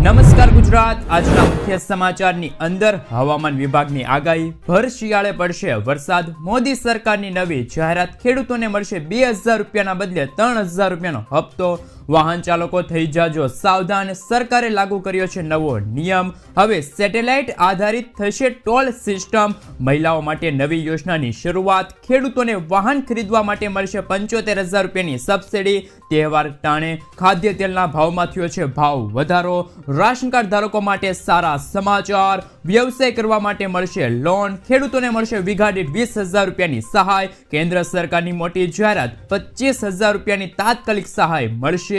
નમસ્કાર ગુજરાત, આજના મુખ્ય સમાચારની અંદર હવામાન વિભાગની આગાહી, ભર શિયાળે પડશે વરસાદ, મોદી સરકારની નવી જાહેરાત, ખેડૂતોને મળશે 2000 રૂપિયાના બદલે 3000 રૂપિયાનો હપ્તો, વાહન ચાલકો થઈ જાજો સાવધાન, સરકારે લાગુ કર્યો છે નવો નિયમ, હવે સેટેલાઇટ આધારિત થશે ટોલ સિસ્ટમ, મહિલાઓ માટે નવી યોજનાની શરૂઆત, ખેડૂતોને વાહન ખરીદવા માટે મળશે 75000 રૂપિયાની સબસિડી, તહેવાર ટાણે ખાદ્ય તેલના ભાવમાં થયો છે ભાવ વધારો, રાશન કાર્ડ ધારકો માટે સારા સમાચાર, વ્યવસાય કરવા માટે મળશે લોન, ખેડૂતોને મળશે વીઘા દીઠ 20000 રૂપિયાની સહાય, કેન્દ્ર સરકારની મોટી જાહેરાત, 25000 રૂપિયાની તાત્કાલિક સહાય મળશે,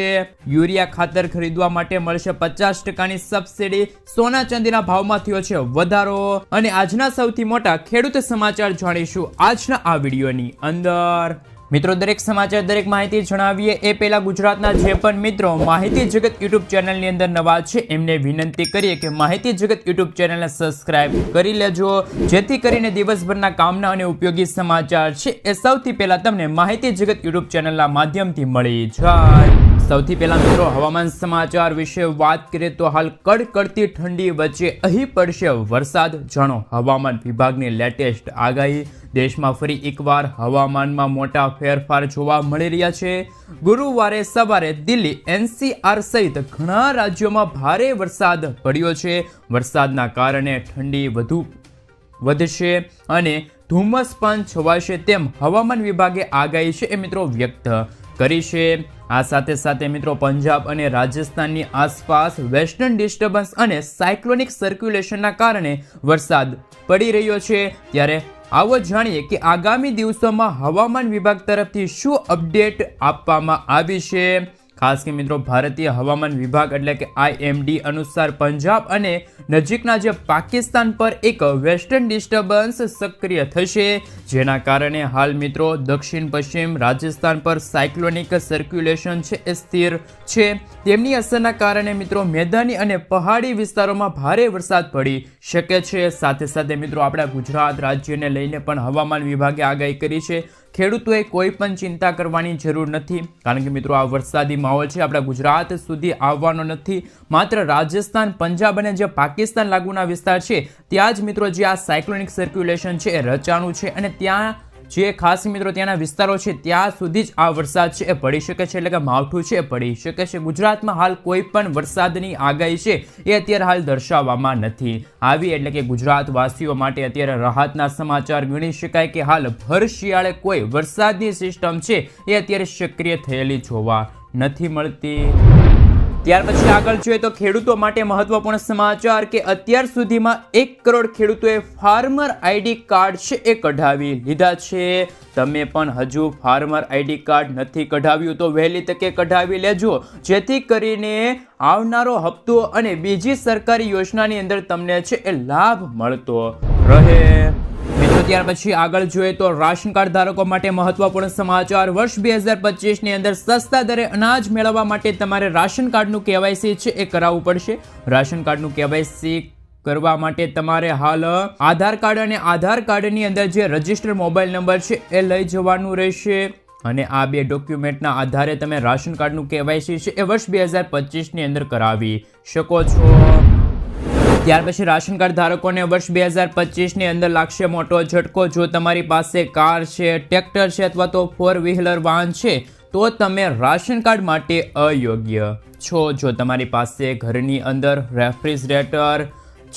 યુરિયા ખાતર ખરીદવા માટે મળશે 50%ની સબસિડી, સોના ચાંદીના ભાવમાં થયો છે વધારો, અને આજના સૌથી મોટા ખેડૂત સમાચાર જાણીશું આજના આ વિડીયોની અંદર. મિત્રો, દરેક સમાચાર, દરેક માહિતી જણાવીએ એ પહેલા ગુજરાતના જે પણ મિત્રો માહિતી જગત યુટ્યુબ ચેનલની અંદર નવા છે એમને વિનંતી કરીએ કે માહિતી જગત યુટ્યુબ ચેનલને સબસ્ક્રાઇબ કરી લેજો, જેથી કરીને દિવસભરના કામના અને ઉપયોગી સમાચાર છે એ સૌથી પહેલા તમને માહિતી જગત યુટ્યુબ ચેનલના માધ્યમથી મળી જાય. સૌથી પહેલા મિત્રો હવામાન સમાચાર વિશે વાત કરીએ તો હાલ કડકડતી ઠંડી વચ્ચે અહીં પડશે વરસાદ, જાણો હવામાન વિભાગની લેટેસ્ટ આગાહી. દેશમાં ફરી એકવાર હવામાનમાં મોટા ફેરફાર જોવા મળી રહ્યા છે. ગુરુવારે સવારે દિલ્હી, NCR સહિત ઘણા રાજ્યોમાં ભારે વરસાદ પડ્યો છે. વરસાદના કારણે ઠંડી વધશે અને ધુમ્મસ પણ છવાશે તેમ હવામાન વિભાગે આગાહી છે એ મિત્રો વ્યક્ત કરી છે. આ સાથે સાથે મિત્રો પંજાબ અને રાજસ્થાનની આસપાસ વેસ્ટર્ન ડિસ્ટર્બન્સ અને સાયક્લોનિક સર્ક્યુલેશનના કારણે વરસાદ પડી રહ્યો છે. ત્યારે આવો જાણીએ કે આગામી દિવસોમાં હવામાન વિભાગ તરફથી શું અપડેટ આપવામાં આવી છે. ખાસ કે મિત્રો ભારતીય હવામાન વિભાગ એટલે કે IMD અનુસાર પંજાબ અને નજીકના જે પાકિસ્તાન પર એક વેસ્ટર્ન ડિસ્ટર્બન્સ સક્રિય થશે, જેના કારણે હાલ મિત્રો દક્ષિણ પશ્ચિમ રાજસ્થાન પર સાયક્લોનિક સર્ક્યુલેશન છે એ સ્થિર છે. તેમની અસરના કારણે મિત્રો મેદાની અને પહાડી વિસ્તારોમાં ભારે વરસાદ પડી શકે છે. સાથે સાથે મિત્રો આપણા ગુજરાત રાજ્યને લઈને પણ હવામાન વિભાગે આગાહી કરી છે. ખેડૂતોએ કોઈ પણ ચિંતા કરવાની જરૂર નથી, કારણ કે મિત્રો આ વરસાદી માહોલ છે આપણા ગુજરાત સુધી આવવાનો નથી. માત્ર રાજસ્થાન, પંજાબ અને જે પાકિસ્તાન લાગુના વિસ્તાર છે ત્યાં જ મિત્રો જે આ સાયક્લોનિક સર્ક્યુલેશન છે એ રચાનું છે, અને ત્યાં જે ખાસ મિત્રો ત્યાંના વિસ્તારો છે ત્યાં સુધી જ આ વરસાદ છે એ પડી શકે છે, એટલે કે માવઠું છે એ પડી શકે છે. ગુજરાતમાં હાલ કોઈ પણ વરસાદની આગાહી છે એ અત્યારે હાલ દર્શાવવામાં નથી આવી, એટલે કે ગુજરાતવાસીઓ માટે અત્યારે રાહતના સમાચાર ગણી શકાય કે હાલ ભર શિયાળે કોઈ વરસાદની સિસ્ટમ છે એ અત્યારે સક્રિય થયેલી જોવા નથી મળતી. ત્યાર પછી આગળ જોઈએ તો ખેડૂતો માટે મહત્વપૂર્ણ સમાચાર કે અત્યાર સુધીમાં 1 કરોડ ખેડૂતોએ ફાર્મર ID કાર્ડ છે એ કઢાવી લીધા છે. તમે પણ હજુ ફાર્મર ID કાર્ડ નથી કઢાવ્યું તો વહેલી તકે કઢાવી લેજો, જેથી કરીને આવનારો હપ્તો અને બીજી સરકારી યોજનાની અંદર તમને છે એ લાભ મળતો રહે. મિત્રો ત્યાર પછી આગળ જોઈએ તો રાશન કાર્ડ ધારકો માટે મહત્વપૂર્ણ સમાચાર. વર્ષ 2025ની અંદર સસ્તા દરે અનાજ મેળવવા માટે તમારે રાશન કાર્ડનું KYC છે એ કરાવવું પડશે. રાશન કાર્ડનું KYC કરવા માટે તમારે હાલ આધાર કાર્ડ અને આધાર કાર્ડની અંદર જે રજિસ્ટર્ડ મોબાઈલ નંબર છે એ લઈ જવાનું રહેશે, અને આ બે ડોક્યુમેન્ટના આધારે તમે રાશન કાર્ડનું KYC છે એ વર્ષ 2025ની અંદર કરાવી શકો છો. ત્યાર પછી રાશન કાર્ડ ધારકોને વર્ષ 2025ની અંદર લાગશે મોટો ઝટકો. જો તમારી પાસે કાર છે, ટ્રેક્ટર છે અથવા તો 4-વ્હીલર વાહન છે તો તમે રાશન કાર્ડ માટે અયોગ્ય છો. જો તમારી પાસે ઘરની અંદર રેફ્રિજરેટર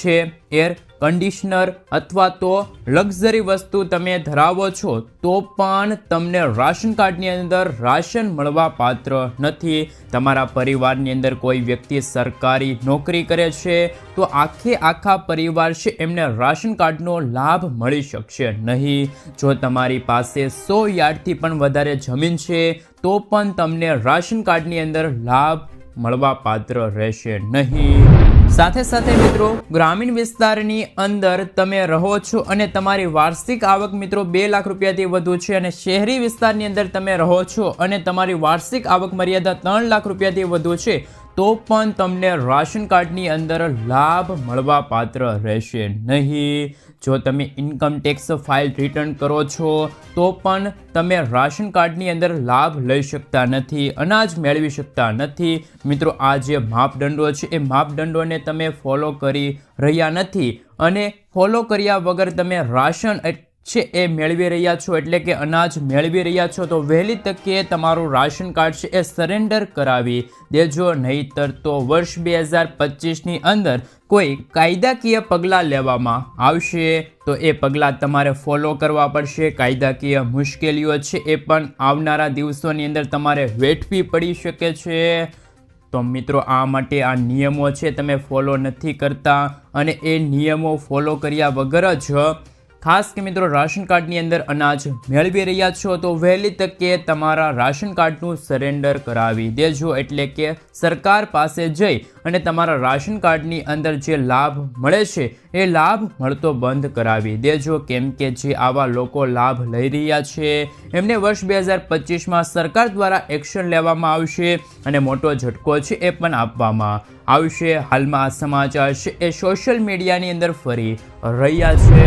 છે, એર કન્ડિશનર અથવા તો લક્ઝરી વસ્તુ તમે ધરાવો છો તો પણ તમને રાશન કાર્ડની અંદર રાશન મળવા પાત્ર નથી. તમારા પરિવારની અંદર કોઈ વ્યક્તિ સરકારી નોકરી કરે છે તો આખા પરિવાર છે એમને રાશન કાર્ડનો લાભ મળી શકશે નહીં. જો તમારી પાસે 100 યાર્ડથી પણ વધારે જમીન છે તો પણ તમને રાશન કાર્ડની અંદર લાભ મળવા પાત્ર રહેશે નહીં. સાથે સાથે મિત્રો ગ્રામીણ વિસ્તારની અંદર તમે રહો છો અને તમારી વાર્ષિક આવક મિત્રો 2 લાખ રૂપિયાથી વધુ છે, અને શહેરી વિસ્તારની અંદર તમે રહો છો અને તમારી વાર્ષિક આવક મર્યાદા 3 લાખ રૂપિયાથી વધુ છે, તો પણ તમને રાશન કાર્ડની અંદર લાભ મળવા પાત્ર રહેશે નહીં. જો તમે ઇન્કમ ટેક્સ ફાઇલ રિટર્ન કરો છો તો પણ તમે રાશન કાર્ડની અંદર લાભ લઈ શકતા નથી, અનાજ મેળવી શકતા નથી. મિત્રો, આ જે માપદંડો છે એ માપદંડોને તમે ફોલો કરી રહ્યા નથી અને ફોલો કર્યા વગર તમે રાશન છે એ મેળવી રહ્યા છો, એટલે કે અનાજ મેળવી રહ્યા છો, તો વહેલી તકે તમારું રાશન કાર્ડ છે એ સરેન્ડર કરાવી દેજો. નહીંતર તો વર્ષ 2025ની અંદર કોઈ કાયદાકીય પગલાં લેવામાં આવશે તો એ પગલાં તમારે ફોલો કરવા પડશે. કાયદાકીય મુશ્કેલીઓ છે એ પણ આવનારા દિવસોની અંદર તમારે વેઠવી પડી શકે છે. તો મિત્રો, આ માટે આ નિયમો છે તમે ફોલો નથી કરતા અને એ નિયમો ફોલો કર્યા વગર જ ખાસ કે મિત્રો રાશન કાર્ડની અંદર અનાજ મેળવી રહ્યા છો તો વહેલી તકે તમારા રાશન કાર્ડનું સરેન્ડર કરાવી દેજો, એટલે કે સરકાર પાસે જઈ અને તમારા રાશન કાર્ડની અંદર જે લાભ મળે છે એ લાભ મળતો બંધ કરાવી દેજો. કેમ કે જે આવા લોકો લાભ લઈ રહ્યા છે એમને વર્ષ 2025માં સરકાર દ્વારા એક્શન લેવામાં આવશે અને મોટો ઝટકો છે એ પણ આપવામાં આવશે. હાલમાં આ સમાચાર છે એ સોશિયલ મીડિયાની અંદર ફરી રહ્યા છે.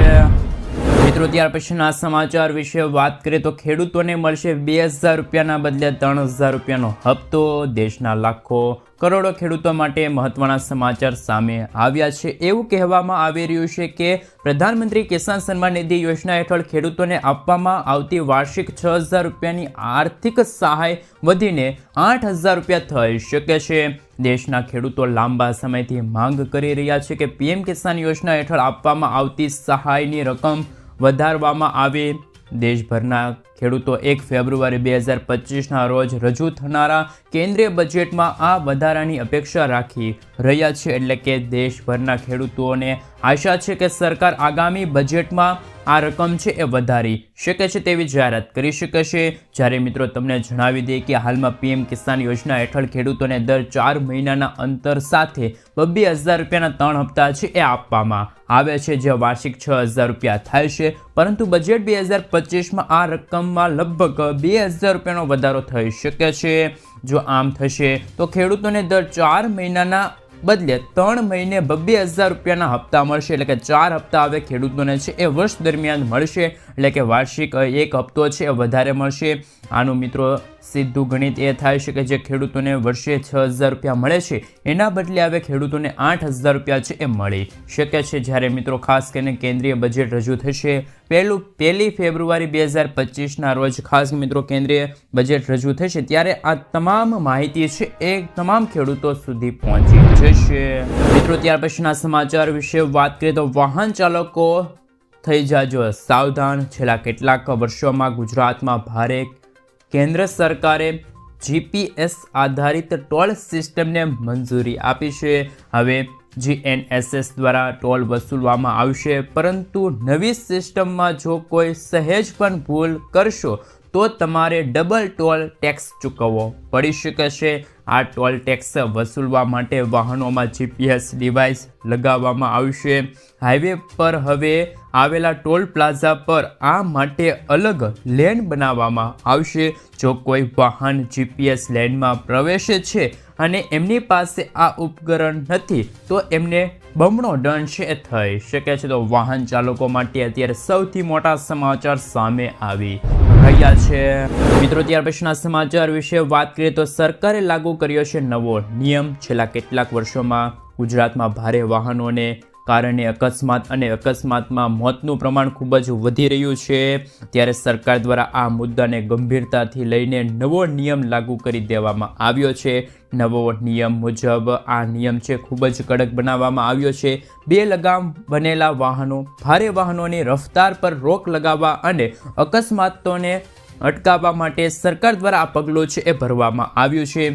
મિત્રો, ત્યાર પછીના સમાચાર વિશે વાત કરીએ તો ખેડૂતોને મળશે 2000 રૂપિયાના બદલે 3000 રૂપિયાનો હપ્તો. દેશના લાખો કરોડો ખેડૂતો માટે મહત્વના સમાચાર સામે આવ્યા છે. એવું કહેવામાં આવી રહ્યું છે કે પ્રધાનમંત્રી કિસાન સન્માન નિધિ યોજના હેઠળ ખેડૂતોને આપવામાં આવતી વાર્ષિક 6000 રૂપિયાની આર્થિક સહાય વધીને 8000 રૂપિયા થઈ શકે છે. દેશના ખેડૂતો લાંબા સમયથી માંગ કરી રહ્યા છે કે પીએમ કિસાન યોજના હેઠળ આપવામાં આવતી સહાયની રકમ વધારવામાં આવે. દેશભરના ખેડૂતો 1 ફેબ્રુઆરી 2025ના રોજ રજૂ થનારા કેન્દ્રીય બજેટમાં આ વધારાની અપેક્ષા રાખી રહ્યા છે. એટલે કે દેશભરના ખેડૂતોને આશા છે કે સરકાર આગામી બજેટમાં આ રકમ છે એ વધારી શકે છે તેવી જાહેરાત કરી શકે છે. જ્યારે મિત્રો તમને જણાવી દઈએ કે હાલમાં પીએમ કિસાન યોજના હેઠળ ખેડૂતોને દર 4 મહિનાના અંતર સાથે 2000 રૂપિયાના 3 હપ્તા છે એ આપવામાં આવે છે, જે વાર્ષિક 6000 રૂપિયા થાય છે. પરંતુ બજેટ 2025માં આ રકમમાં લગભગ 2000 રૂપિયાનો વધારો થઈ શકે છે. જો આમ થશે તો ખેડૂતોને દર 4 મહિનાના બદલે 3 મહિને 2000 રૂપિયાના હપ્તા મળશે, એટલે કે 4 હપ્તા હવે ખેડૂતોને છે એ વર્ષ દરમિયાન મળશે, એટલે કે વાર્ષિક એક હપ્તો છે એ વધારે મળશે. આનું મિત્રો સીધું ગણિત એ થાય છે કે જે ખેડૂતોને વર્ષે 6000 રૂપિયા મળે છે એના બદલે હવે ખેડૂતોને 8000 રૂપિયા છે એ મળી શકે છે. જ્યારે મિત્રો ખાસ કરીને કેન્દ્રીય બજેટ રજૂ થશે 1 ફેબ્રુઆરી 2025ના રોજ, ખાસ મિત્રો કેન્દ્રીય બજેટ રજૂ થશે ત્યારે આ તમામ માહિતી છે એ તમામ ખેડૂતો સુધી પહોંચી જશે. મિત્રો, ત્યાર પછીના સમાચાર વિશે વાત કરીએ તો વાહન ચાલકો થઈ જાજો સાવધાન. છેલ્લા કેટલાક વર્ષોમાં ગુજરાતમાં ભારે કેન્દ્ર સરકારે જીપીએસ આધારિત ટોલ સિસ્ટમને મંજૂરી આપી છે. હવે GNSS દ્વારા ટોલ વસૂલવામાં આવશે, પરંતુ નવી સિસ્ટમમાં જો કોઈ સહેજ પણ ભૂલ કરશો તો તમારે ડબલ ટોલ ટેક્સ ચૂકવવો પડી શકે છે. આ ટોલ ટેક્સ વસૂલવા માટે વાહનોમાં GPS ડિવાઇસ લગાવવામાં આવશે. હાઈવે પર હવે આવેલા ટોલ પ્લાઝા પર આ માટે અલગ લેન બનાવવામાં આવશે. જો કોઈ વાહન GPS લેનમાં પ્રવેશે છે અને એમની પાસે આ ઉપકરણ નથી તો એમને બમણો દંડ છે એ થઈ શકે છે. તો વાહન ચાલકો માટે અત્યારે સૌથી મોટા સમાચાર સામે આવી રહ્યા છે. મિત્રો, ત્યાર પછીના સમાચાર વિશે વાત કરીએ તો સરકારે લાગુ કર્યો છે નવો નિયમ. છેલ્લા કેટલાક વર્ષોમાં ગુજરાતમાં ભારે વાહનોને કારણે અકસ્માત અને અકસ્માતમાં મોતનું પ્રમાણ ખૂબ જ વધી રહ્યું છે. ત્યારે સરકાર દ્વારા આ મુદ્દાને ગંભીરતાથી લઈને નવો નિયમ લાગુ કરી દેવામાં આવ્યો છે. નવો નિયમ મુજબ આ નિયમ છે ખૂબ જ કડક બનાવવામાં આવ્યો છે. 2 લગામ બનેલા વાહનો, ભારે વાહનોની રફતાર પર રોક લગાવવા અને અકસ્માતોને અટકાવવા માટે સરકાર દ્વારા આ પગલું છે એ ભરવામાં આવ્યું છે.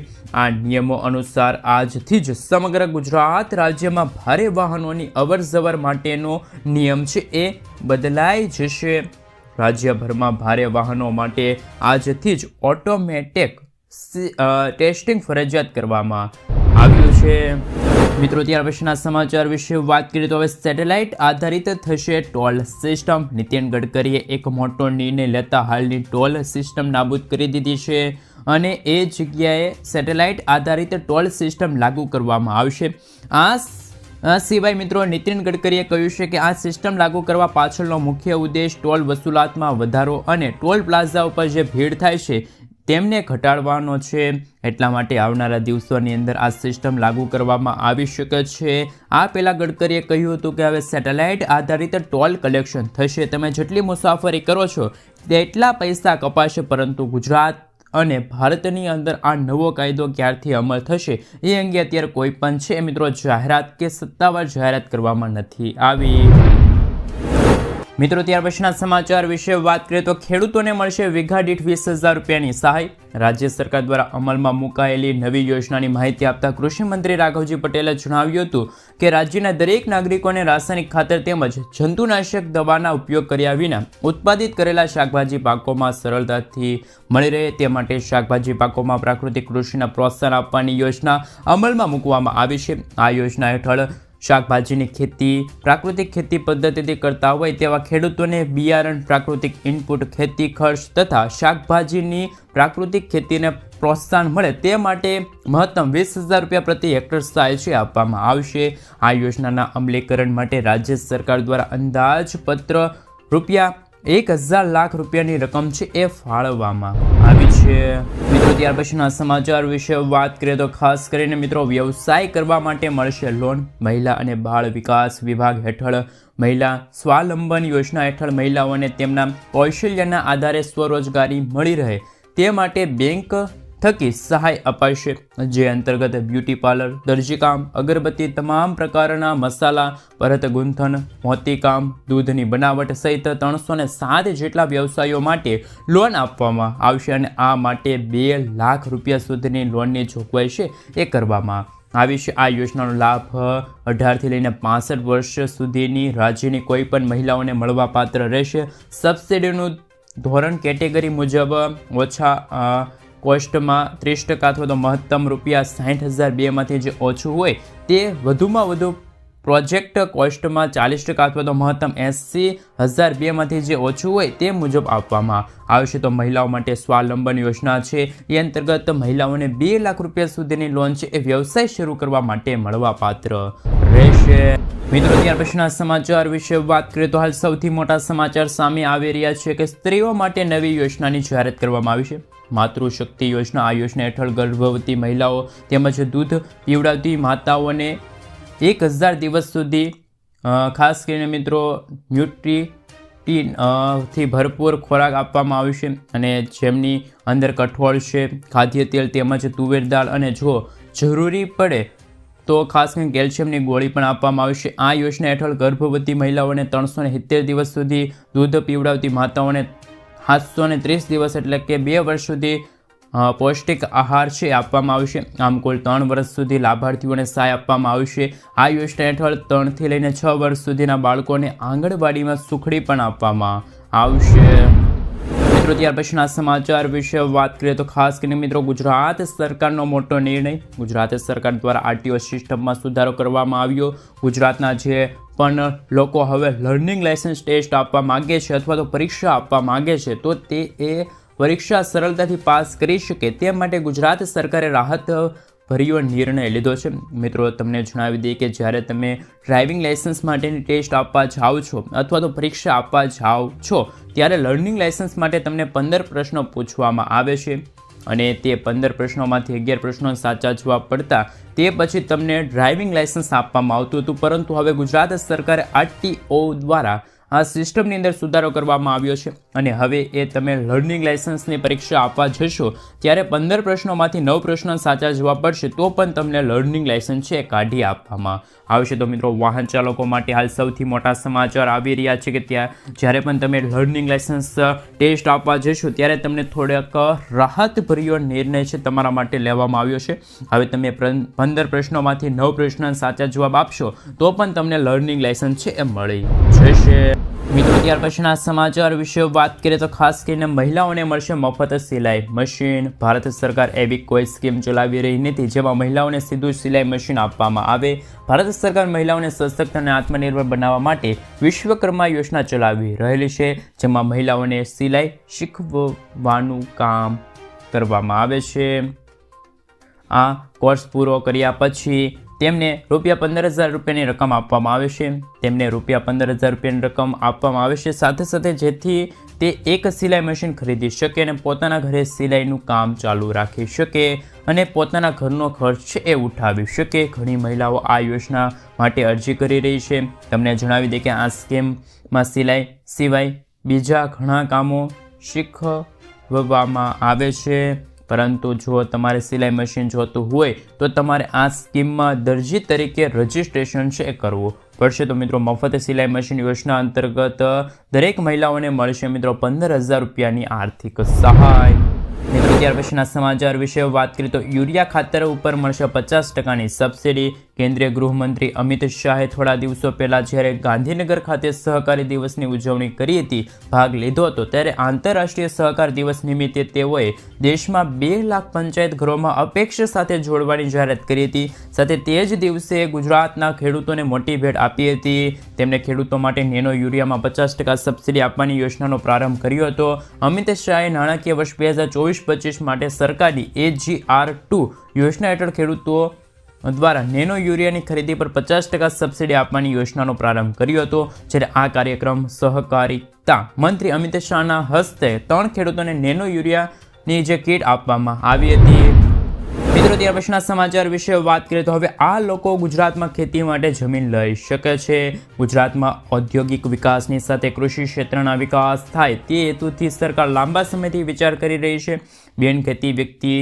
આ નિયમો અનુસાર આજથી જ સમગ્ર ગુજરાત રાજ્યમાં ભારે વાહનોની અવરજવર માટેનો નિયમ છે એ બદલાઈ જશે. રાજ્યભરમાં ભારે વાહનો માટે આજથી જ ઓટોમેટિક ટેસ્ટિંગ ફરજિયાત કરવામાં આવ્યું છે. મિત્રો, ત્યાર પછીના સમાચાર વિશે વાત કરીએ તો હવે સેટેલાઇટ આધારિત થશે ટોલ સિસ્ટમ. નીતિન ગડકરીએ એક મોટો નિર્ણય લેતા હાલની ટોલ સિસ્ટમ નાબૂદ કરી દીધી છે. અને એ જગ્યાએ સેટેલાઇટ આધારિત ટોલ સિસ્ટમ લાગુ કરવામાં આવશે. આ સિવાય મિત્રો નીતિન ગડકરીએ કહ્યું છે કે આ સિસ્ટમ લાગુ કરવા પાછળનો મુખ્ય ઉદ્દેશ ટોલ વસૂલાતમાં વધારો અને ટોલ પ્લાઝા ઉપર જે ભીડ થાય છે તેમને ઘટાડવાનો છે. એટલા માટે આવનારા દિવસોની અંદર આ સિસ્ટમ લાગુ કરવામાં આવી શકે છે. આ પહેલાં ગડકરીએ કહ્યું હતું કે હવે સેટેલાઇટ આધારિત ટોલ કલેક્શન થશે. તમે જેટલી મુસાફરી કરો છો તેટલા પૈસા કપાશે, પરંતુ ગુજરાત અને ભારતની અંદર આ નવો કાયદો ક્યારથી અમલ થશે એ અંગે અત્યારે કોઈ પણ છે મિત્રો જાહેરાત કે સત્તાવાર જાહેરાત કરવામાં નથી આવી. મિત્રો ત્યાર પછીના સમાચાર વિશે વાત કરીએ તો ખેડૂતોને મળશે વીઘા દીઠ 20,000 રૂપિયાની સહાય. રાજ્ય સરકાર દ્વારા અમલમાં મુકાયેલી નવી યોજનાની માહિતી આપતા કૃષિ મંત્રી રાઘવજી પટેલે જણાવ્યું હતું કે રાજ્યના દરેક નાગરિકોને રાસાયણિક ખાતર તેમજ જંતુનાશક દવાના ઉપયોગ કર્યા વિના ઉત્પાદિત કરેલા શાકભાજી પાકોમાં સરળતાથી મળી રહે તે માટે શાકભાજી પાકોમાં પ્રાકૃતિક કૃષિના પ્રોત્સાહન આપવાની યોજના અમલમાં મૂકવામાં આવી છે. આ યોજના હેઠળ શાકભાજીની ખેતી પ્રાકૃતિક ખેતી પદ્ધતિથી કરતા હોય તેવા ખેડૂતોને બિયારણ, પ્રાકૃતિક ઇનપુટ, ખેતી ખર્ચ તથા શાકભાજીની પ્રાકૃતિક ખેતીને પ્રોત્સાહન મળે તે માટે મહત્તમ 20,000 રૂપિયા પ્રતિ હેક્ટર સહાય છે આપવામાં આવશે. આ યોજનાના અમલીકરણ માટે રાજ્ય સરકાર દ્વારા અંદાજપત્ર ₹1,000 લાખ રૂપિયાની રકમ છે એ ફાળવવામાં આવી છે. મિત્રો ત્યાર પછીના સમાચાર વિશે વાત કરીએ તો ખાસ કરીને મિત્રો વ્યવસાય કરવા માટે મળશે લોન. મહિલા અને બાળ વિકાસ વિભાગ હેઠળ મહિલા સ્વાવલંબન યોજના હેઠળ મહિલાઓને તેમના કૌશલ્યના આધારે સ્વરોજગારી મળી રહે તે માટે બેંક થકી સહાય અપાશે, જે અંતર્ગત બ્યુટી પાર્લર, દરજીકામ, અગરબત્તી, તમામ પ્રકારના મસાલા, ભરત ગૂંથણ, મોતીકામ, દૂધની બનાવટ સહિત 307 જેટલા વ્યવસાયો માટે લોન આપવામાં આવશે અને આ માટે 2 લાખ રૂપિયા સુધીની લોનની જોગવાઈ છે એ કરવામાં આવી છે. આ યોજનાનો લાભ 18થી લઈને 65 વર્ષ સુધીની રાજ્યની કોઈ પણ મહિલાઓને મળવા પાત્ર રહેશે. સબસિડીનું ધોરણ કેટેગરી મુજબ ઓછા કોસ્ટમાં 30% અથવા તો મહત્તમ ₹60,002 માંથી જે ઓછું હોય તે વધુમાં વધુ પ્રોજેક્ટ કોસ્ટમાં 40% અથવા તો મહત્તમ 80,002 માંથી જે ઓછું હોય તે મુજબ આપવામાં આવશે. તો મહિલાઓ માટે સ્વાવલંબન યોજના છે એ અંતર્ગત મહિલાઓને 2 લાખ રૂપિયા સુધીની લોન છે એ વ્યવસાય શરૂ કરવા માટે મળવા પાત્ર રહેશે. મિત્રો ત્યાર પછીના સમાચાર વિશે વાત કરીએ તો હાલ સૌથી મોટા સમાચાર સામે આવી રહ્યા છે કે સ્ત્રીઓ માટે નવી યોજનાની જાહેરાત કરવામાં આવી છે. માતૃશક્તિ યોજના. આ યોજના હેઠળ ગર્ભવતી મહિલાઓ તેમજ દૂધ પીવડાવતી માતાઓને 1,000 દિવસ સુધી ખાસ કરીને મિત્રો ન્યુટ્રીટી થી ભરપૂર ખોરાક આપવામાં આવશે અને જેમની અંદર કઠોળ છે, ખાદ્ય તેલ તેમજ તુવેર દાળ અને જો જરૂરી પડે તો ખાસ કરીને કેલ્શિયમની ગોળી પણ આપવામાં આવશે. આ યોજના હેઠળ ગર્ભવતી મહિલાઓને 370 દિવસ સુધી, દૂધ પીવડાવતી માતાઓને 730 દિવસ એટલે કે 2 વર્ષ સુધી પૌષ્ટિક આહાર છે આપવામાં આવશે. આમ કુલ 3 વર્ષ સુધી લાભાર્થીઓને સહાય આપવામાં આવશે. આ યોજના હેઠળ 3 થી લઈને 6 વર્ષ સુધીના બાળકોને આંગણવાડીમાં સુખડી પણ આપવામાં આવશે. મિત્રો ત્યાર પછીના સમાચાર વિશે વાત કરીએ તો ખાસ કરીને મિત્રો ગુજરાત સરકારનો મોટો નિર્ણય. ગુજરાત સરકાર દ્વારા આરટીઓ સિસ્ટમમાં સુધારો કરવામાં આવ્યો. ગુજરાતના જે પણ લોકો હવે લર્નિંગ લાયસન્સ ટેસ્ટ આપવા માગે છે અથવા તો પરીક્ષા આપવા માગે છે તો તે પરીક્ષા સરળતાથી પાસ કરી શકે તે માટે ગુજરાત સરકારે રાહત ભર્યો નિર્ણય લીધો છે. મિત્રો તમને જણાવી દઈએ કે જ્યારે તમે ડ્રાઇવિંગ લાયસન્સ માટેની ટેસ્ટ આપવા જાઓ છો અથવા તો પરીક્ષા આપવા જાઓ છો ત્યારે લર્નિંગ લાયસન્સ માટે તમને 15 પ્રશ્નો પૂછવામાં આવે છે અને તે 15 પ્રશ્નોમાંથી 11 પ્રશ્નો સાચા જવાબ પડતા તે પછી તમને ડ્રાઇવિંગ લાયસન્સ આપવામાં આવતું હતું, પરંતુ હવે ગુજરાત સરકારે આરટીઓ દ્વારા આ સિસ્ટમની અંદર સુધારો કરવામાં આવ્યો છે અને હવે એ તમે લર્નિંગ લાયસન્સની પરીક્ષા આપવા જશો ત્યારે 15 પ્રશ્નોમાંથી 9 પ્રશ્નો સાચા જવાબ પડશે તો પણ તમને લર્નિંગ લાયસન્સ છે કાઢી આપવામાં આવશે. તો મિત્રો વાહન ચાલકો માટે હાલ સૌથી મોટા સમાચાર આવી રહ્યા છે કે જ્યારે પણ તમે લર્નિંગ લાયસન્સ ટેસ્ટ આપવા જશો ત્યારે તમને થોડોક રાહતભર્યો નિર્ણય છે તમારા માટે લેવામાં આવ્યો છે. હવે તમે 15 પ્રશ્નોમાંથી 9 પ્રશ્ન સાચા જવાબ આપશો તો પણ તમને લર્નિંગ લાયસન્સ છે એ મળી જશે. મિત્રો ત્યાર પછીના સમાચાર વિશે વાત કરીએ તો ખાસ કરીને મહિલાઓને મળશે મફત સિલાઈ મશીન. ભારત સરકાર એવી કોઈ સ્કીમ ચલાવી રહી નથી જેમાં મહિલાઓને સીધું સિલાઈ મશીન આપવામાં આવે. ભારત સરકાર મહિલાઓને સશક્ત અને આત્મનિર્ભર બનાવવા માટે વિશ્વકર્મા યોજના ચલાવી રહેલી છે, જેમાં મહિલાઓને સિલાઈ શીખવવાનું કામ કરવામાં આવે છે। આ કોર્સ પૂરો કર્યા પછી તેમને ₹15,000 રૂપિયાની રકમ આપવામાં આવે છે। તેમને ₹15,000 રૂપિયાની રકમ આપવામાં આવે છે સાથે સાથે જેથી તે એક સિલાઈ મશીન ખરીદી શકે અને પોતાના ઘરે સિલાઈનું કામ ચાલુ રાખી શકે અને પોતાના ઘરનો ખર્ચ એ ઉઠાવી શકે। ઘણી મહિલાઓ આ યોજના માટે અરજી કરી રહી છે। તમને જણાવી દે કે આ સ્કીમમાં સિલાઈ સિવાય બીજા ઘણા કામો શીખવવામાં આવે છે, પરંતુ જો તમારે સિલાઈ મશીન જોતું હોય તો તમારે આ સ્કીમમાં દરજી તરીકે રજિસ્ટ્રેશન છે કરવું પડશે। તો મિત્રો મફત સિલાઈ મશીન યોજના અંતર્ગત દરેક મહિલાઓને મળશે મિત્રો 15,000 રૂપિયાની આર્થિક સહાય। મિત્રો ત્યાર પછીના સમાચાર વિશે વાત કરીએ તો યુરિયા ખાતર ઉપર મળશે 50%ની સબસિડી। કેન્દ્રીય ગૃહમંત્રી અમિત શાહે થોડા દિવસો પહેલા જ્યારે ગાંધીનગર ખાતે સહકારી દિવસની ઉજવણી કરી હતી, ભાગ લીધો હતો, ત્યારે આંતરરાષ્ટ્રીય સહકાર દિવસ નિમિત્તે તેઓએ દેશમાં 2 લાખ પંચાયત ઘરોમાં અપેક્ષ સાથે જોડવાની જાહેરાત કરી હતી। સાથે તે જ દિવસે ગુજરાતના ખેડૂતોને મોટી ભેટ આપી હતી। તેમણે ખેડૂતો માટે નેનો યુરિયામાં 50% સબસિડી આપવાની યોજનાનો પ્રારંભ કર્યો હતો। અમિત શાહે નાણાકીય વર્ષ 2024-25 માટે સરકારી AGR2 યોજના હેઠળ ખેડૂતો દ્વારા નેનો યુરિયાની ખરીદી પર 50% સબસિડી આપવાની યોજનાનો પ્રારંભ કર્યો હતો। જ્યારે આ કાર્યક્રમ સહકારિતા મંત્રી અમિત શાહના હસ્તે 3 ખેડૂતોને નેનો યુરિયાની જે કીટ આપવામાં આવી હતી। મિત્રો ત્યાર પછીના સમાચાર વિશે વાત કરીએ તો હવે આ લોકો ગુજરાતમાં ખેતી માટે જમીન લઈ શકે છે। ગુજરાતમાં ઔદ્યોગિક વિકાસની સાથે કૃષિ ક્ષેત્રના વિકાસ થાય તે હેતુથી સરકાર લાંબા સમયથી વિચાર કરી રહી છે। બિનખેતી વ્યક્તિ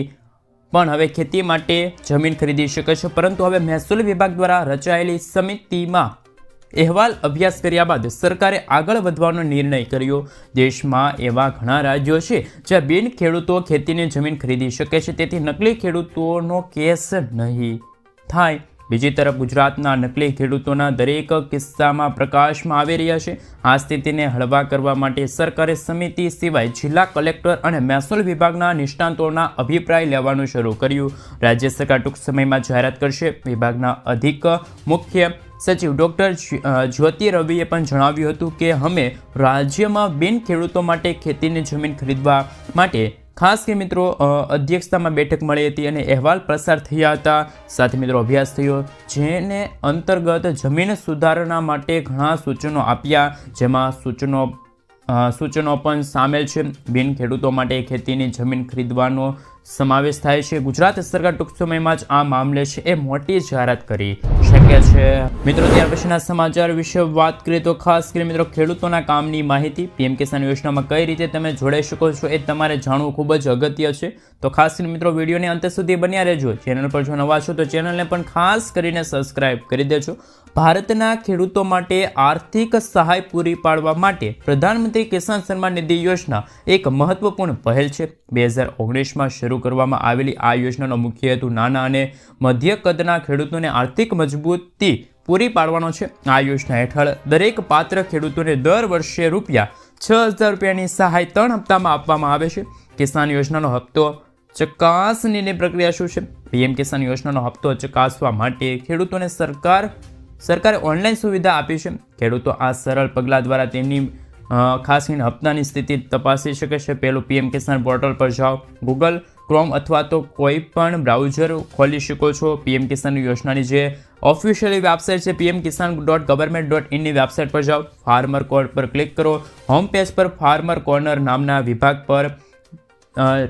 પણ હવે ખેતી માટે જમીન ખરીદી શકે છે, પરંતુ હવે મહેસૂલ વિભાગ દ્વારા રચાયેલી સમિતિમાં અહેવાલ અભ્યાસ કર્યા બાદ સરકારે આગળ વધવાનો નિર્ણય કર્યો। દેશમાં એવા ઘણા રાજ્યો છે જ્યાં બિન ખેડૂતો ખેતીની જમીન ખરીદી શકે છે, તેથી નકલી ખેડૂતોનો કેસ નહીં થાય। બીજી તરફ ગુજરાતના નકલી ખેડૂતોના દરેક કિસ્સામાં પ્રકાશમાં આવી રહ્યા છે। આ સ્થિતિને હળવા કરવા માટે સરકારે સમિતિ સિવાય જિલ્લા કલેક્ટર અને મહેસૂલ વિભાગના નિષ્ણાતોના અભિપ્રાય લેવાનું શરૂ કર્યું। રાજ્ય સરકાર ટૂંક સમયમાં જાહેરાત કરશે। વિભાગના અધિક મુખ્ય સચિવ ડૉક્ટર જ્યોતિ રવિએ પણ જણાવ્યું હતું કે અમે રાજ્યમાં બિન ખેડૂતો માટે ખેતીની જમીન ખરીદવા માટે ખાસ કે મિત્રો અધ્યક્ષતામાં બેઠક મળી હતી અને અહેવાલ પ્રસાર થયા હતા। સાથે મિત્રો અભ્યાસ થયો જેને અંતર્ગત જમીન સુધારણા માટે ઘણા સૂચનો આપ્યા, જેમાં સૂચનો પણ સામેલ છે। બિન ખેડૂતો માટે ખેતીની જમીન ખરીદવાનો સમાવેશ થાય છે। ગુજરાત સરકાર ટૂંક સમયમાં જ આ મામલે છે એ મોટી જાહેરાત કરી શકે છે। મિત્રો ત્યાર પછીના સમાચાર વિશે વાત કરીએ તો ખાસ કરીને મિત્રો ખેડૂતોના કામની માહિતી પીએમ કિસાન યોજનામાં કઈ રીતે તમે જોડાઈ શકો છો એ તમારે જાણવું ખૂબ જ અગત્ય છે। તો ખાસ કરીને મિત્રો વિડીયોને અંત સુધી બન્યા રહેજો। ચેનલ પર જો નવા છો તો ચેનલને પણ ખાસ કરીને સબસ્ક્રાઇબ કરી દેજો। ભારતના ખેડૂતો માટે આર્થિક સહાય પૂરી પાડવા માટે પ્રધાનમંત્રી કિસાન સન્માન નિધિ યોજના એક મહત્વપૂર્ણ પહેલ છે। 2019માં શરૂ કરવામાં આવેલી આ યોજનાનો મુખ્ય હેતુ નાના અને મધ્ય કદના ખેડૂતોને આર્થિક મજબૂતી પૂરી પાડવાનો છે। આ યોજના હેઠળ દરેક પાત્ર ખેડૂતોને દર વર્ષે ₹6,000 રૂપિયાની સહાય 3 હપ્તામાં આપવામાં આવે છે। કિસાન યોજનાનો હપ્તો ચકાસણીની પ્રક્રિયા શું છે? પીએમ કિસાન યોજનાનો હપ્તો ચકાસવા માટે ખેડૂતોને સરકારે ઓનલાઈન સુવિધા આપી છે। ખેડૂતો આ સરળ પગલાં દ્વારા તેમની ખાસ કરીને હપ્તાની સ્થિતિ તપાસી શકે છે। પહેલું પીએમ કિસાન પોર્ટલ પર જાઓ, ગૂગલ ક્રોમ અથવા તો કોઈ પણ બ્રાઉઝર ખોલી શકો છો। પીએમ કિસાન યોજનાની જે ઓફિશિયલી વેબસાઇટ છે pmkisan.government.in ની વેબસાઇટ પર જાઓ, ફાર્મર કોડ પર ક્લિક કરો। હોમ પેજ પર ફાર્મર કોર્નર નામના વિભાગ પર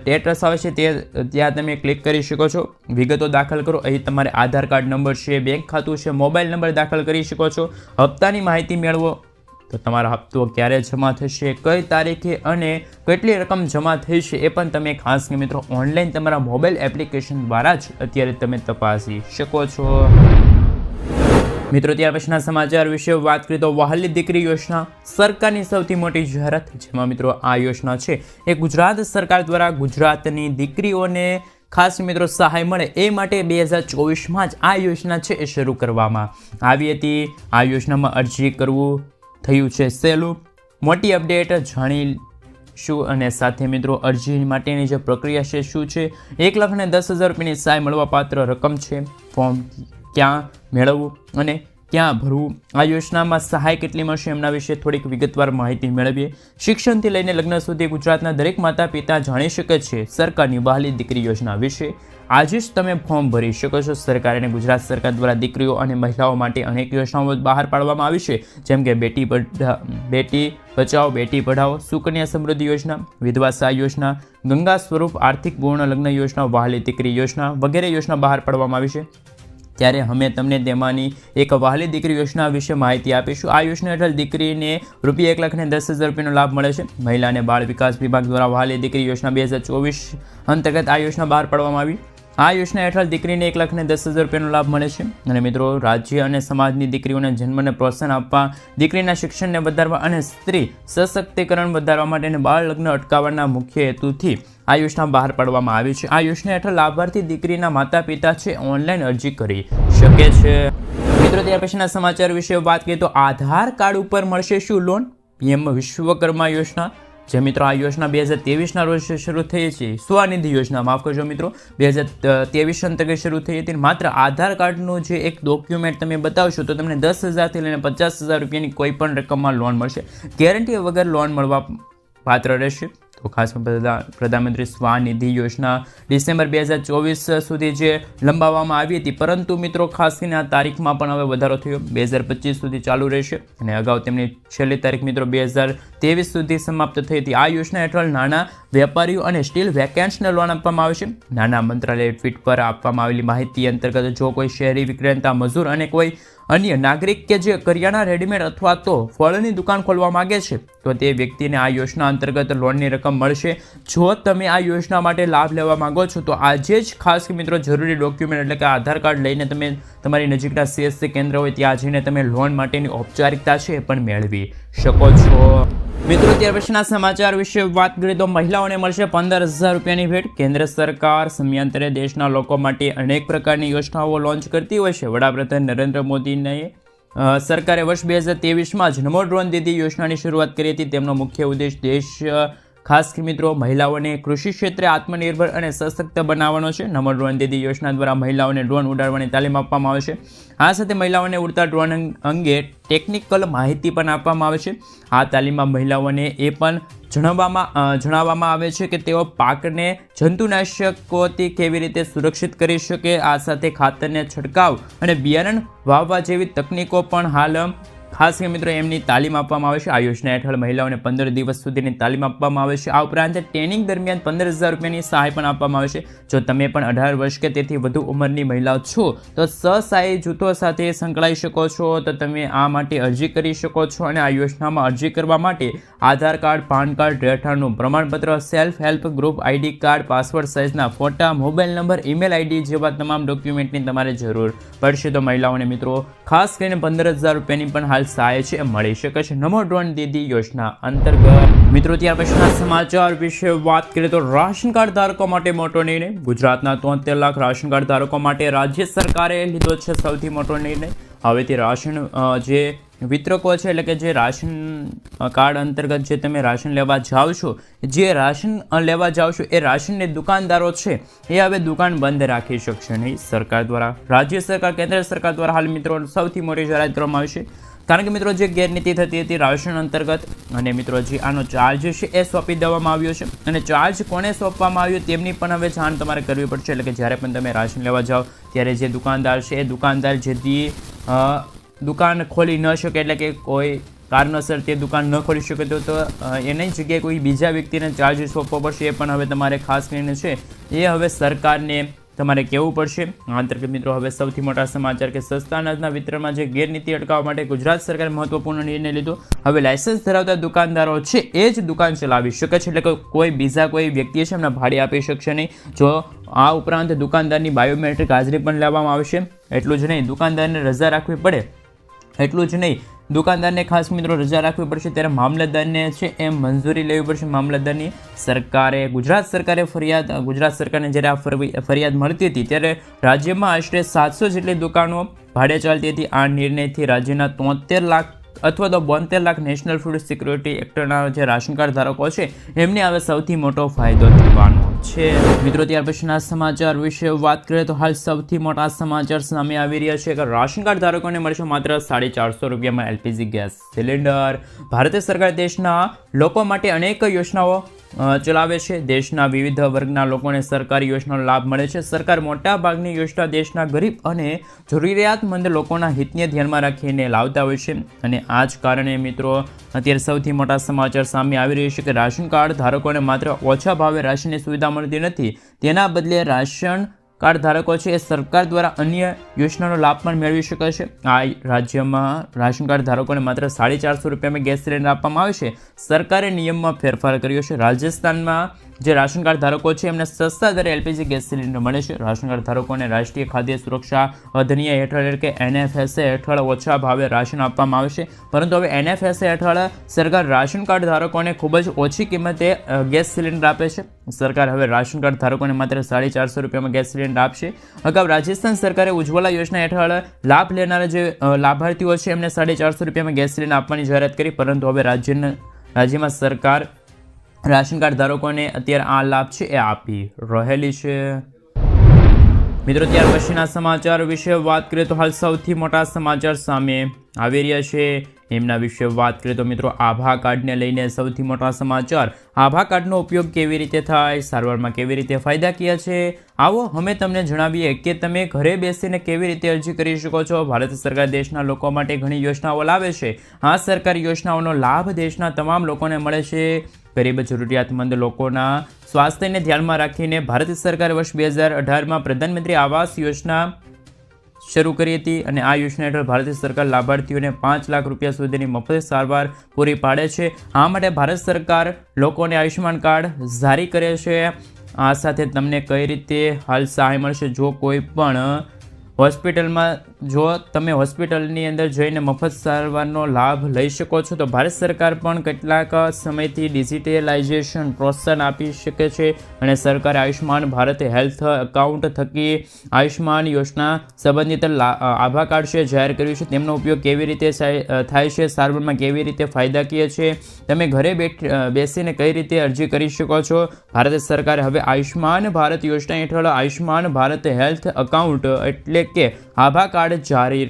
ટેટસ આવે છે ત્યાં તમે ક્લિક કરી શકો છો। વિગતો દાખલ કરો। અહીં તમારે આધાર કાર્ડ નંબર છે, બેંક ખાતું છે, મોબાઈલ નંબર દાખલ કરી શકો છો। હપ્તાની માહિતી મેળવો તો તમારો હપ્તો ક્યારે જમા થશે, કઈ તારીખે અને કેટલી રકમ જમા થઈ છે એ પણ તમે ખાસ મિત્રો ઓનલાઈન તમારા મોબાઈલ એપ્લિકેશન દ્વારા જ અત્યારે તમે તપાસી શકો છો। મિત્રો ત્યાર પછીના સમાચાર વિશે વાત કરીએ તો વહાલી દીકરી યોજના સરકારની સૌથી મોટી જાહેરાત, જેમાં મિત્રો આ યોજના છે એ ગુજરાત સરકાર દ્વારા ગુજરાતની દીકરીઓને ખાસ મિત્રો સહાય મળે એ માટે 2024માં જ આ યોજના છે એ શરૂ કરવામાં આવી હતી। આ યોજનામાં અરજી કરવું થયું છે સહેલું। મોટી અપડેટ જાણીશું અને સાથે મિત્રો અરજી માટેની જે પ્રક્રિયા છે શું છે, 1,10,000 રૂપિયાની સહાય મળવા પાત્ર રકમ છે, ફોર્મ ક્યાં મેળવવું અને ક્યાં ભરવું, આ યોજનામાં સહાય કેટલી મળશે એમના વિશે થોડીક વિગતવાર માહિતી મેળવીએ. શિક્ષણથી લઈને લગ્ન સુધી ગુજરાતના દરેક માતા પિતા જાણી શકે છે સરકારની વહાલી દીકરી યોજના વિશે. આજે જ તમે ફોર્મ ભરી શકો છો. સરકાર અને ગુજરાત સરકાર દ્વારા દીકરીઓ અને મહિલાઓ માટે અનેક યોજનાઓ બહાર પાડવામાં આવી છે, જેમ કે બેટી બચાવો બેટી પઢાઓ, સુકન્યા સમૃદ્ધિ યોજના, વિધવા સહાય યોજના, ગંગા સ્વરૂપ આર્થિક પૂર્ણ લગ્ન યોજના, વહાલી દીકરી યોજના વગેરે યોજના બહાર પાડવામાં આવી છે. ત્યારે અમે તમને તેમાંની એક વહાલી દીકરી યોજના વિશે માહિતી આપીશું. આ યોજના હેઠળ દીકરીને ₹1,10,000 રૂપિયાનો લાભ મળે છે. મહિલા અને બાળ વિકાસ વિભાગ દ્વારા વહાલી દીકરી યોજના 2024 અંતર્ગત આ યોજના બહાર પાડવામાં આવી. આ યોજના હેઠળ દીકરીને ₹1,10,000 રૂપિયાનો લાભ મળે છે. અને મિત્રો, રાજ્ય અને સમાજની દીકરીઓને જન્મને પ્રોત્સાહન આપવા, દીકરીના શિક્ષણને વધારવા અને સ્ત્રી સશક્તિકરણ વધારવા માટે અને બાળ લગ્ન અટકાવવાના મુખ્ય હેતુથી આ યોજના બહાર પાડવામાં આવી છે. આ યોજના હેઠળ લાભાર્થી દીકરીના માતા પિતા છે ઓનલાઈન અરજી કરી શકે છે. મિત્રો, ત્યાર પછીના સમાચાર વિશે વાત કરીએ તો આધાર કાર્ડ ઉપર મળશે શું લોન? પીએમ વિશ્વકર્મા યોજના, જે મિત્રો આ યોજના 2023ના રોજ શરૂ થઈ છે. સ્વનિધિ યોજના, માફ કરજો મિત્રો, 2023 અંતર્ગત શરૂ થઈ હતી. માત્ર આધાર કાર્ડનું જે એક ડોક્યુમેન્ટ તમે બતાવશો તો તમને 10,000થી લઈને 50,000 રૂપિયાની કોઈ પણ રકમમાં લોન મળશે. ગેરંટી વગર લોન મળવા પાત્ર રહેશે. તો ખાસ પ્રધાનમંત્રી સ્વનિધિ યોજના ડિસેમ્બર 2024 સુધી જે લંબાવવામાં આવી હતી, પરંતુ મિત્રો ખાસ કરીને આ તારીખમાં પણ હવે વધારો થયો. 2025 સુધી ચાલુ રહેશે અને અગાઉ તેમની છેલ્લી તારીખ મિત્રો 2023 સુધી સમાપ્ત થઈ હતી. આ યોજના હેઠળ નાના વેપારીઓ અને સ્ટીલ વેકેન્ટ્સને લોન આપવામાં આવે છે. નાના મંત્રાલય ટ્વીટ પર આપવામાં આવેલી માહિતી અંતર્ગત જો કોઈ શહેરી વિક્રેતા મજૂર અને કોઈ અન્ય નાગરિક કે જે કરિયાણા, રેડીમેડ અથવા તો ફળની દુકાન ખોલવા માંગે છે તો તે વ્યક્તિને આ યોજના અંતર્ગત લોનની રકમ મળશે. જો તમે આ યોજના માટે લાભ લેવા માંગો છો તો આજે જ ખાસ મિત્રો જરૂરી ડોક્યુમેન્ટ એટલે કે આધાર કાર્ડ લઈને તમે તમારી નજીકના CSC કેન્દ્ર હોય ત્યાં જઈને તમે લોન માટેની ઔપચારિકતા છે એ પણ મેળવી શકો છો. મિત્રો, ત્યાર પછીના સમાચાર વિશે વાત કરીએ તો મહિલાઓને મળશે 15,000 રૂપિયાની ભેટ. કેન્દ્ર સરકાર સમયાંતરે દેશના લોકો માટે અનેક પ્રકારની યોજનાઓ લોન્ચ કરતી હોય છે. વડાપ્રધાન નરેન્દ્ર મોદીને સરકારે વર્ષ 2023માં જ નમો ડ્રોન દીદી યોજનાની શરૂઆત કરી હતી. તેમનો મુખ્ય ઉદ્દેશ ખાસ મિત્રો મહિલાઓને કૃષિ ક્ષેત્રે આત્મનિર્ભર અને સશક્ત બનાવવાનો છે. નમો ડ્રોન દીદી યોજના દ્વારા મહિલાઓને ડ્રોન ઉડાડવાની તાલીમ આપવામાં આવે છે. આ સાથે મહિલાઓને ઉડતા ડ્રોન અંગે ટેકનિકલ માહિતી પણ આપવામાં આવે છે. આ તાલીમમાં મહિલાઓને એ પણ જણાવવામાં આવે છે કે તેઓ પાકને જંતુનાશકોથી કેવી રીતે સુરક્ષિત કરી શકે. આ સાથે ખાતરને છંટકાવ અને બિયારણ વાવવા જેવી તકનીકો પણ હાલ ખાસ કે મિત્રો એમની તાલીમ આપવામાં આવે છે. આ યોજના હેઠળ મહિલાઓને 15 દિવસ સુધીની તાલીમ આપવામાં આવે છે. આ ઉપરાંત ટ્રેનિંગ દરમિયાન 15,000 રૂપિયાની સહાય પણ આપવામાં આવે છે. જો તમે પણ 18 વર્ષ કે તેથી વધુ ઉંમરની મહિલાઓ છો તો સ્વસહાય જૂથો સાથે સંકળાઈ શકો છો. તો તમે આ માટે અરજી કરી શકો છો. અને આ યોજનામાં અરજી કરવા માટે આધાર કાર્ડ, પાન કાર્ડ, રહેઠાણનું પ્રમાણપત્ર, self help group ID card, passport સાઇઝના ફોટા, મોબાઈલ નંબર, ઈમેલ ID જેવા તમામ ડોક્યુમેન્ટની તમારે જરૂર પડશે. તો મહિલાઓને મિત્રો ખાસ કરીને 15,000 રૂપિયાની પણ હાલ સહાય છે મળી શકે છે નમો ડ્રોન દીદી યોજના અંતર્ગત. મિત્રો, ત્યાર પછીના સમાચાર વિશે વાત કરીએ તો રાશન કાર્ડ ધારકો માટે મોટો નિર્ણય. ગુજરાતના 73 લાખ રાશન કાર્ડ ધારકો માટે રાજ્ય સરકારે લીધો છે સૌથી મોટો નિર્ણય. હવેથી રાશન જે વિતરકો છે એટલે કે જે રાશન કાર્ડ અંતર્ગત જે તમે રાશન લેવા જાઓ છો, જે રાશન લેવા જાઓ છો એ રાશનની દુકાનદારો છે એ હવે દુકાન બંધ રાખી શકશે નહીં. સરકાર દ્વારા, રાજ્ય સરકાર, કેન્દ્ર સરકાર દ્વારા હાલ મિત્રો સૌથી મોટી જાહેરાત કરવામાં આવી છે. કારણ કે મિત્રો જે ગેરનીતિ થતી હતી રાશન અંતર્ગત અને મિત્રો જે આનો ચાર્જ છે એ સોંપી દેવામાં આવ્યો છે. અને ચાર્જ કોને સોંપવામાં આવ્યો તેમની પણ હવે જાણ તમારે કરવી પડશે. એટલે કે જ્યારે પણ તમે રાશન લેવા જાઓ ત્યારે જે દુકાનદાર છે એ દુકાનદાર જેથી દુકાન ખોલી ન શકે એટલે કે કોઈ કારણોસર તે દુકાન ન ખોલી શકે તો એની જગ્યાએ કોઈ બીજા વ્યક્તિને ચાર્જ સોંપવો પડશે. એ પણ હવે તમારે ખાસ કરીને છે એ હવે સરકારને તમારે કહેવું પડશે. અંતર્ગત મિત્રો હવે સૌથી મોટા સમાચાર કે સસ્તા અનાજના વિતરણમાં જે ગેરનીતિ અટકાવવા માટે ગુજરાત સરકારે મહત્વપૂર્ણ નિર્ણય લીધો. હવે લાયસન્સ ધરાવતા દુકાનદારો છે એ જ દુકાન ચલાવી શકે છે. એટલે કે કોઈ બીજા કોઈ વ્યક્તિ છે એમને ભાડે આપી શકશે નહીં. જો આ ઉપરાંત દુકાનદારની બાયોમેટ્રિક હાજરી પણ લેવામાં આવશે. એટલું જ નહીં, દુકાનદારને રજા રાખવી પડે એટલું જ નહીં, દુકાનદારને ખાસ મિત્રો રજા રાખવી પડશે. ત્યારે મામલતદારને છે એ મંજૂરી લેવી પડશે મામલતદારની. ગુજરાત સરકારે ગુજરાત સરકારને જ્યારે આ ફરિયાદ મળતી હતી ત્યારે રાજ્યમાં આશરે 700 જેટલી દુકાનો ભાડે ચાલતી હતી. આ નિર્ણયથી રાજ્યના 73 લાખ અથવા તો 72 લાખ નેશનલ ફૂડ સિક્યુરિટી એક્ટના જે રાશન કાર્ડ ધારકો છે એમને હવે સૌથી મોટો ફાયદો થવાનો છે। મિત્રો ત્યાર પછીના સમાચાર વિશે વાત કરીએ તો હાલ સૌથી મોટા સમાચાર સામે આવી રહ્યા છે કે રાશન કાર્ડ ધારકોને મળશે માત્ર 450 રૂપિયામાં એલપીજી ગેસ સિલિન્ડર। ભારત સરકાર દેશના લોકો માટે અનેક યોજનાઓ ચલાવે છે। દેશના વિવિધ વર્ગના લોકોને સરકારી યોજનાનો લાભ મળે છે। સરકાર મોટા ભાગની યોજના દેશના ગરીબ અને જરૂરિયાતમંદ લોકોના હિતને ધ્યાનમાં રાખીને લાવતા હોય છે અને આ જ કારણે મિત્રો અત્યારે સૌથી મોટા સમાચાર સામે આવી રહ્યા છે કે રાશન કાર્ડ ધારકોને માત્ર ઓછા ભાવે રાશનની સુવિધા મળતી નથી, તેના બદલે રાશન કાર્ડ ધારકો છે એ સરકાર દ્વારા અન્ય યોજનાનો લાભ પણ મેળવી શકે છે। આ રાજ્યમાં રાશન કાર્ડ ધારકોને માત્ર 450 રૂપિયામાં ગેસ સિલિન્ડર આપવામાં આવે છે। સરકારે નિયમમાં ફેરફાર કર્યો છે। રાજસ્થાનમાં જે રાશન કાર્ડ ધારકો છે એમને સસ્તા દરે એલપીજી ગેસ સિલિન્ડર મળે છે। રાશન કાર્ડ ધારકોને રાષ્ટ્રીય ખાદ્ય સુરક્ષા અધિનિયમ હેઠળ એટલે કે NFSA હેઠળ ઓછા ભાવે રાશન આપવામાં આવે છે, પરંતુ હવે NFSA હેઠળ સરકાર રાશન કાર્ડ ધારકોને ખૂબ જ ઓછી કિંમતે ગેસ સિલિન્ડર આપે છે। સરકાર હવે રાશન કાર્ડ ધારકોને માત્ર 450 રૂપિયામાં ગેસ સિલિન્ડર આપશે। અગાઉ રાજસ્થાન સરકારે ઉજ્જવલા યોજના હેઠળ લાભ લેનારા જે લાભાર્થીઓ છે એમને 450 રૂપિયામાં ગેસ સિલિન્ડર આપવાની જાહેરાત કરી, પરંતુ હવે રાજ્યમાં સરકાર રાશન કાર્ડ ધારકોને અત્યારે આ લાભ છે એ આપી રહેલી છે। મિત્રો ત્યાર પછીના સમાચાર વિશે વાત કરીએ તો હાલ સૌથી મોટા સમાચાર સામે આવી રહ્યા છે એમના વિશે વાત કરીએ તો મિત્રો આભા કાર્ડને લઈને સૌથી મોટા સમાચાર। આભા કાર્ડનો ઉપયોગ કેવી રીતે થાય, સારવારમાં કેવી રીતે ફાયદાકીય છે, આવો અમે તમને જણાવીએ કે તમે ઘરે બેસીને કેવી રીતે અરજી કરી શકો છો। ભારત સરકાર દેશના લોકો માટે ઘણી યોજનાઓ લાવે છે। આ સરકારી યોજનાઓનો લાભ દેશના તમામ લોકોને મળે છે। ગરીબ જરૂરિયાતમંદ લોકોના સ્વાસ્થ્યને ધ્યાનમાં રાખીને ભારત સરકારે વર્ષ 2018માં પ્રધાનમંત્રી આવાસ યોજના શરૂ કરી હતી અને આ યોજના હેઠળ ભારત સરકાર લાભાર્થીઓને 5 લાખ રૂપિયા સુધીની મફત સારવાર પૂરી પાડે છે। આ માટે ભારત સરકાર લોકોને આયુષ્યમાન કાર્ડ જારી કરે છે। આ સાથે તમને કઈ રીતે હાલ સહાય મળશે, જો કોઈ પણ હોસ્પિટલમાં જો તમે હોસ્પિટલની અંદર જઈને મફત સારવારનો લાભ લઈ શકો છો તો ભારત સરકાર પણ કેટલાક સમયથી ડિજિટલાઇઝેશન પ્રોત્સાહન આપી શકે છે અને સરકારે આયુષ્યમાન ભારત હેલ્થ એકાઉન્ટ થકી આયુષ્યમાન યોજના સંબંધિત આભા કાર્ડ છે જાહેર કર્યું છે। તેમનો ઉપયોગ કેવી રીતે થાય છે, સારવારમાં કેવી રીતે ફાયદાકીય છે, તમે ઘરે બેસીને કઈ રીતે અરજી કરી શકો છો। ભારત સરકારે હવે આયુષ્યમાન ભારત યોજના હેઠળ આયુષ્યમાન ભારત હેલ્થ એકાઉન્ટ એટલે કે આભા કાર્ડ જાહેર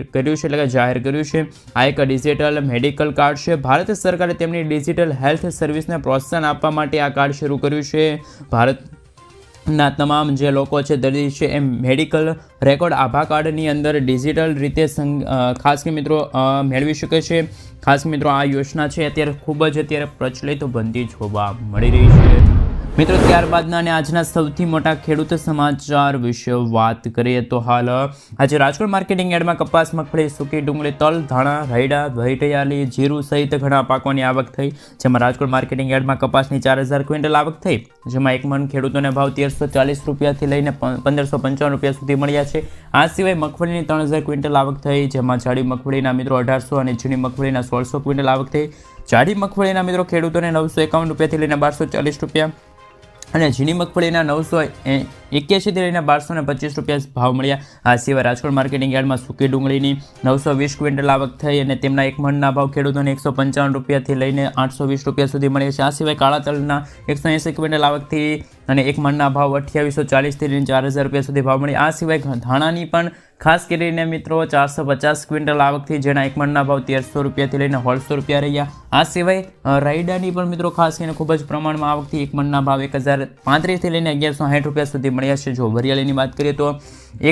કર્યું છે। આ એક ડિજિટલ મેડિકલ કાર્ડ છે। ભારત સરકારે તેમની ડિજિટલ હેલ્થ સર્વિસને પ્રોત્સાહન આપવા માટે આ કાર્ડ શરૂ કર્યું છે। ભારતના તમામ જે લોકો છે દર્દી છે એ મેડિકલ રેકોર્ડ આભા કાર્ડની અંદર ડિજિટલ રીતે ખાસ કે મિત્રો મેળવી શકે છે। ખાસ મિત્રો આ યોજના છે અત્યારે ખૂબ જ પ્રચલિત બનતી જોવા મળી રહી છે। મિત્રો ત્યારબાદના અને આજના સૌથી મોટા ખેડૂત સમાચાર વિશે વાત કરીએ તો હાલ આજે રાજકોટ માર્કેટિંગ યાર્ડમાં કપાસ, મગફળી, સૂકી ડુંગળી, તલ, ધાણા, રાયડા, વરિયાળી, જીરું સહિત ઘણા પાકોની આવક થઈ, જેમાં રાજકોટ માર્કેટિંગ યાર્ડમાં કપાસની 4000 ક્વિન્ટલ આવક થઈ, જેમાં એક મણ ખેડૂતોને ભાવ 1340 રૂપિયાથી લઈને 1555 રૂપિયા સુધી મળ્યા છે। આ સિવાય મગફળીની 3000 ક્વિન્ટલ આવક થઈ, જેમાં જાડી મગફળીના મિત્રો 1800 અને ઝીણી મગફળીના 1600 ક્વિન્ટલ આવક થઈ। જાડી મગફળીના મિત્રો ખેડૂતોને 951 રૂપિયાથી લઈને 1240 રૂપિયા અને ઝીણી મગફળીના 981 થી લઈને 1225 રૂપિયા ભાવ મળ્યા। આ સિવાય રાજકોટ માર્કેટિંગ યાર્ડમાં સૂકી ડુંગળીની 920 ક્વિન્ટલ આવક થઈ અને તેમના એક મણના ભાવ ખેડૂતોને 155 રૂપિયાથી લઈને 820 રૂપિયા સુધી મળ્યા છે। આ સિવાય કાળા તલના 180 ક્વિન્ટલ આવકથી અને એક મણના ભાવ 2840 થી લઈને 4000 રૂપિયા સુધી ભાવ મળ્યા। આ સિવાય ધાણાની પણ ખાસ કરીને મિત્રો 450 ક્વિન્ટલ આવકથી જેના એક મણના ભાવ 1300 રૂપિયાથી લઈને 1600 રૂપિયા રહ્યા। આ સિવાય રાયડાની પણ મિત્રો ખાસ કરીને ખૂબ જ પ્રમાણમાં આવકથી એક મણના ભાવ 1035 થી લઈને 1160 રૂપિયા સુધી મળ્યા છે। જો વરિયાળીની વાત કરીએ તો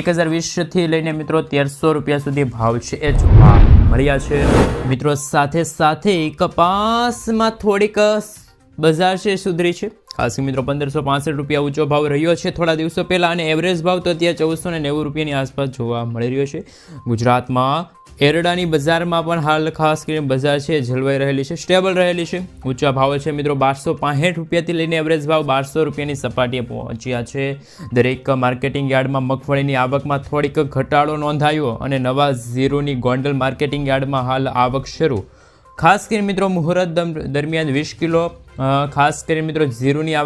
1020 થી લઈને મિત્રો 1300 રૂપિયા સુધી ભાવ છે એ જોવા મળ્યા છે। મિત્રો સાથે કપાસમાં થોડીક બજાર છે સુધરી છે। ખાસ મિત્રો 1565 રૂપિયા ઊંચો ભાવ રહ્યો છે થોડા દિવસો પહેલા અને એવરેજ ભાવ તો અત્યારે 1490 રૂપિયાની આસપાસ જોવા મળી રહ્યો છે। ગુજરાતમાં એરડાની બજારમાં પણ હાલ ખાસ કરીને બજાર છે જળવાઈ રહેલી છે, સ્ટેબલ રહેલી છે। ઊંચા ભાવ છે મિત્રો 1265 રૂપિયાથી લઈને એવરેજ ભાવ 1200 રૂપિયાની સપાટીએ પહોંચ્યા છે। દરેક માર્કેટિંગ યાર્ડમાં મગફળીની આવકમાં થોડીક ઘટાડો નોંધાયો અને નવા ઝીરોની ગોંડલ માર્કેટિંગ યાર્ડમાં હાલ આવક શરૂ। ખાસ કરીને મિત્રો મુહૂર્ત દરમિયાન 20 કિલો ખાસ કરીને મિત્રો ઝીરોની આવક